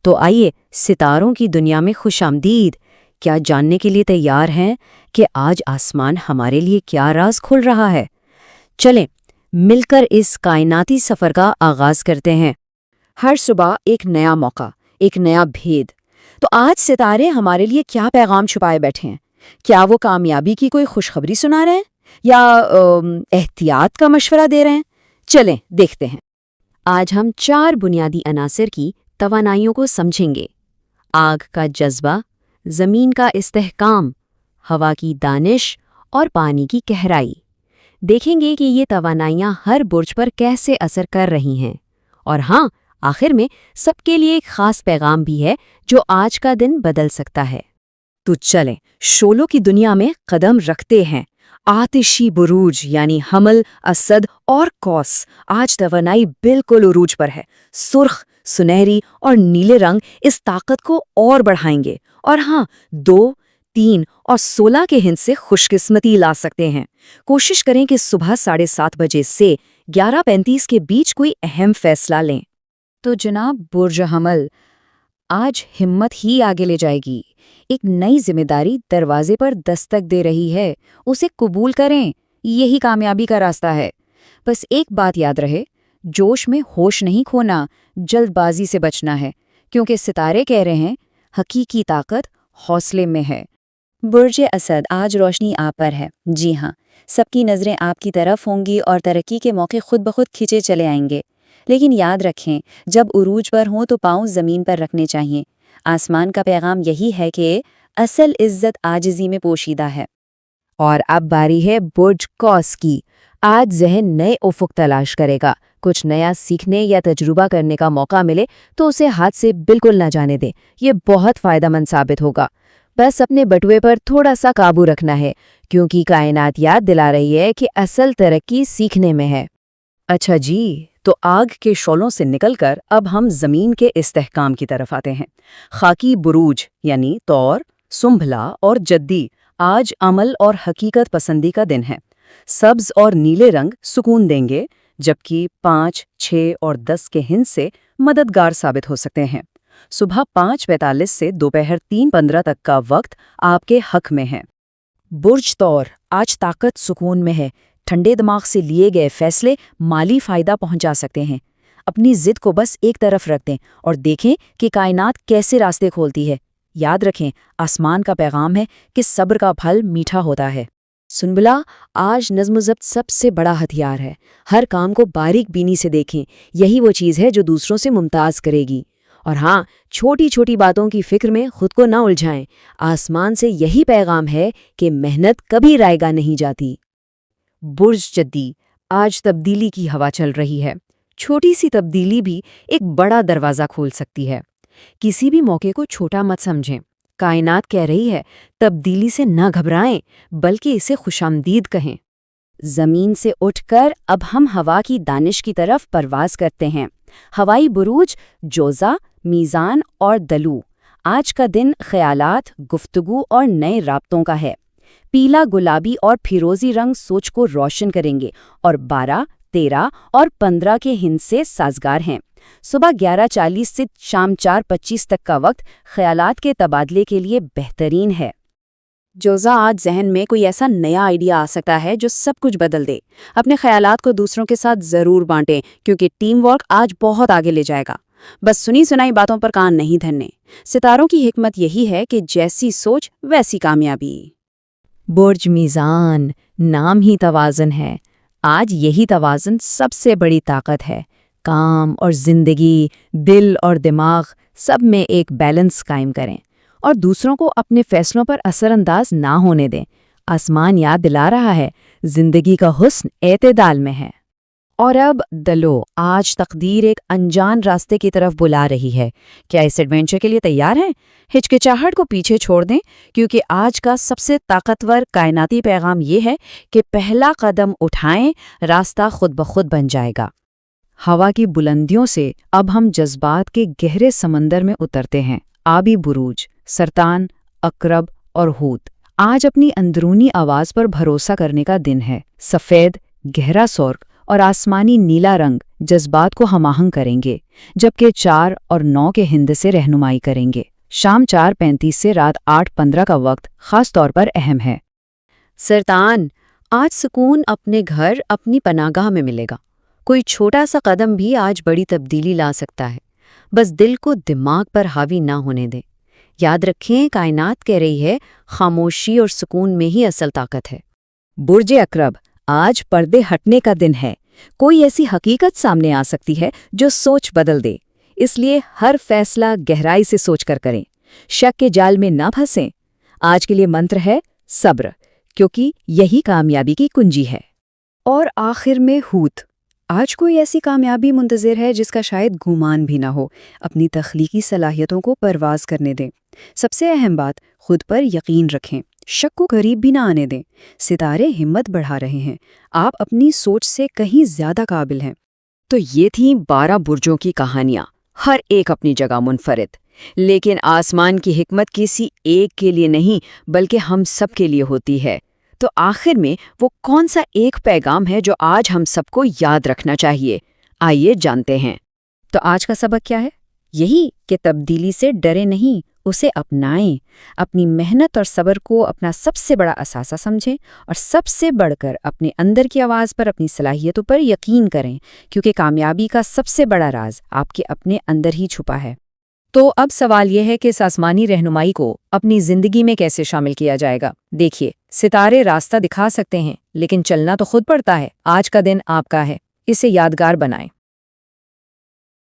تو آئیے ستاروں کی دنیا میں خوش آمدید۔ کیا جاننے کے لیے تیار ہیں کہ آج آسمان ہمارے لیے کیا راز کھول رہا ہے؟ چلیں مل کر اس کائناتی سفر کا آغاز کرتے ہیں۔ ہر صبح ایک نیا موقع، ایک نیا بھید۔ تو آج ستارے ہمارے لیے کیا پیغام چھپائے بیٹھے ہیں؟ کیا وہ کامیابی کی کوئی خوشخبری سنا رہے ہیں یا احتیاط کا مشورہ دے رہے ہیں؟ چلیں دیکھتے ہیں۔ آج ہم 4 بنیادی عناصر کی توانائیوں کو سمجھیں گے۔ آگ کا جذبہ، زمین کا استحکام، ہوا کی دانش اور پانی کی گہرائی۔ دیکھیں گے کہ یہ توانائیاں ہر برج پر کیسے اثر کر رہی ہیں۔ اور ہاں، آخر میں سب کے لیے ایک خاص پیغام بھی ہے جو آج کا دن بدل سکتا ہے۔ تو چلیں شعلوں کی دنیا میں قدم رکھتے ہیں۔ آتشی بروج یعنی حمل، اسد اور قوس آج توانائی بالکل عروج پر ہے۔ سرخ، سنہری اور نیلے رنگ اس طاقت کو اور بڑھائیں گے، اور ہاں 2، 3 اور 16 کے ہند سے خوش قسمتی لا سکتے ہیں۔ کوشش کریں کہ صبح 7:30 بجے سے 11:35 کے بیچ کوئی اہم فیصلہ لیں۔ تو جناب برج حمل، آج ہمت ہی آگے لے جائے گی۔ ایک نئی ذمہ داری دروازے پر دستک دے رہی ہے، اسے قبول کریں، یہی کامیابی کا راستہ ہے۔ بس ایک بات یاد رہے، جوش میں ہوش نہیں کھونا، جلد بازی سے بچنا ہے، کیونکہ ستارے کہہ رہے ہیں حقیقی طاقت حوصلے میں ہے۔ برج اسد، آج روشنی آپ پر ہے۔ جی ہاں، سب کی نظریں آپ کی طرف ہوں گی اور ترقی کے موقع خود بخود کھینچے چلے آئیں گے۔ لیکن یاد رکھیں، جب عروج پر ہوں تو پاؤں زمین پر رکھنے چاہیے۔ آسمان کا پیغام یہی ہے کہ اصل عزت عاجزی میں پوشیدہ ہے۔ اور اب باری ہے برج قوس کی۔ آج ذہن نئے افق تلاش کرے گا۔ کچھ نیا سیکھنے یا تجربہ کرنے کا موقع ملے تو اسے ہاتھ سے بالکل نہ جانے دیں، یہ بہت فائدہ مند ثابت ہوگا۔ بس اپنے بٹوے پر تھوڑا سا قابو رکھنا ہے، کیونکہ کائنات یاد دلا رہی ہے کہ اصل ترقی سیکھنے میں ہے۔ اچھا جی، تو آگ کے شعلوں سے نکل کر اب ہم زمین کے استحکام کی طرف آتے ہیں۔ خاکی بروج یعنی طور، سنبھلا اور جدی آج عمل اور حقیقت پسندی کا دن ہے۔ سبز اور نیلے رنگ سکون دیں گے، جبکہ 5، 6 اور 10 کے ہند سے مددگار ثابت ہو سکتے ہیں۔ صبح 5:45 سے دوپہر 3:15 تک کا وقت آپ کے حق میں ہے۔ برج طور، آج طاقت سکون میں ہے۔ ٹھنڈے دماغ سے لیے گئے فیصلے مالی فائدہ پہنچا سکتے ہیں۔ اپنی ضد کو بس ایک طرف رکھ دیں اور دیکھیں کہ کائنات کیسے راستے کھولتی ہے۔ یاد رکھیں، آسمان کا پیغام ہے کہ صبر کا پھل میٹھا ہوتا ہے۔ سنبلا، آج نظم و ضبط سب سے بڑا ہتھیار ہے۔ ہر کام کو باریک بینی سے دیکھیں، یہی وہ چیز ہے جو دوسروں سے ممتاز کرے گی۔ اور ہاں، چھوٹی چھوٹی باتوں کی فکر میں خود کو نہ الجھائیں۔ آسمان سے یہی پیغام ہے کہ محنت کبھی رائے گا نہیں جاتی۔ برج جدی، آج تبدیلی کی ہوا چل رہی ہے۔ چھوٹی سی تبدیلی بھی ایک بڑا دروازہ کھول سکتی ہے۔ کسی بھی موقع کو چھوٹا مت سمجھیں۔ کائنات کہہ رہی ہے تبدیلی سے نہ گھبرائیں، بلکہ اسے خوشامدید کہیں۔ زمین سے اٹھ کر اب ہم ہوا کی دانش کی طرف پرواز کرتے ہیں۔ ہوائی بروج جوزہ، میزان اور دلو۔ آج کا دن خیالات، گفتگو اور نئے رابطوں کا ہے۔ پیلا، گلابی اور پھیروزی رنگ سوچ کو روشن کریں گے اور 12، 13 اور 15 کے ہند سے سازگار ہیں۔ صبح 11:40 سے شام 4:25 تک کا وقت خیالات کے تبادلے کے لیے بہترین ہے۔ جوزہ، آج ذہن میں کوئی ایسا نیا آئیڈیا آ سکتا ہے جو سب کچھ بدل دے۔ اپنے خیالات کو دوسروں کے ساتھ ضرور بانٹیں، کیونکہ ٹیم ورک آج بہت آگے لے جائے گا۔ بس سنی سنائی باتوں پر کان نہیں دھرنے۔ ستاروں کی حکمت یہی ہے کہ جیسی سوچ ویسی کامیابی۔ برج میزان، نام ہی توازن ہے۔ آج یہی توازن سب سے بڑی طاقت ہے۔ کام اور زندگی، دل اور دماغ، سب میں ایک بیلنس قائم کریں اور دوسروں کو اپنے فیصلوں پر اثر انداز نہ ہونے دیں۔ آسمان یاد دلا رہا ہے زندگی کا حسن اعتدال میں ہے۔ اور اب دلو، آج تقدیر ایک انجان راستے کی طرف بلا رہی ہے۔ کیا اس ایڈونچر کے لیے تیار ہیں؟ ہچکچاہٹ کو پیچھے چھوڑ دیں، کیونکہ آج کا سب سے طاقتور کائناتی پیغام یہ ہے کہ پہلا قدم اٹھائیں، راستہ خود بخود بن جائے گا۔ ہوا کی بلندیوں سے اب ہم جذبات کے گہرے سمندر میں اترتے ہیں۔ آبی بروج، سرطان، عقرب اور حوت، آج اپنی اندرونی آواز پر بھروسہ کرنے کا دن ہے۔ سفید، گہرا سرخ اور آسمانی نیلا رنگ جذبات کو ہم آہنگ کریں گے، جبکہ 4 اور 9 کے ہند سے رہنمائی کریں گے۔ شام 4:35 سے رات 8:15 کا وقت خاص طور پر اہم ہے۔ سرطان، آج سکون اپنے گھر، اپنی پناہگاہ میں ملے گا۔ کوئی چھوٹا سا قدم بھی آج بڑی تبدیلی لا سکتا ہے۔ بس دل کو دماغ پر حاوی نہ ہونے دیں۔ یاد رکھیں، کائنات کہہ رہی ہے، خاموشی اور سکون میں ہی اصل طاقت ہے۔ برج اکرب، آج پردے ہٹنے کا دن ہے۔ کوئی ایسی حقیقت سامنے آ سکتی ہے جو سوچ بدل دے۔ اس لیے ہر فیصلہ گہرائی سے سوچ کر کریں، شک کے جال میں نہ پھنسیں۔ آج کے لیے منتر ہے صبر، کیونکہ یہی کامیابی کی کنجی ہے۔ اور آخر میں ہوت، آج کوئی ایسی کامیابی منتظر ہے جس کا شاید گمان بھی نہ ہو۔ اپنی تخلیقی صلاحیتوں کو پرواز کرنے دیں۔ سب سے اہم بات، خود پر یقین رکھیں، شک کو قریب بھی نہ آنے دیں۔ ستارے ہمت بڑھا رہے ہیں، آپ اپنی سوچ سے کہیں زیادہ قابل ہیں۔ تو یہ تھیں 12 برجوں کی کہانیاں، ہر ایک اپنی جگہ منفرد، لیکن آسمان کی حکمت کسی ایک کے لیے نہیں بلکہ ہم سب کے لیے ہوتی ہے۔ تو آخر میں وہ کون سا ایک پیغام ہے جو آج ہم سب کو یاد رکھنا چاہیے؟ آئیے جانتے ہیں۔ تو آج کا سبق کیا ہے؟ یہی کہ تبدیلی سے ڈرے نہیں، اسے اپنائیں۔ اپنی محنت اور صبر کو اپنا سب سے بڑا اثاثہ سمجھیں، اور سب سے بڑھ کر اپنے اندر کی آواز پر، اپنی صلاحیتوں پر یقین کریں، کیونکہ کامیابی کا سب سے بڑا راز آپ کے اپنے اندر ہی چھپا ہے۔ تو اب سوال یہ ہے کہ اس آسمانی رہنمائی کو اپنی زندگی میں کیسے شامل کیا جائے گا؟ دیکھیے، ستارے راستہ دکھا سکتے ہیں، لیکن چلنا تو خود پڑتا ہے۔ آج کا دن آپ کا ہے، اسے یادگار بنائیں۔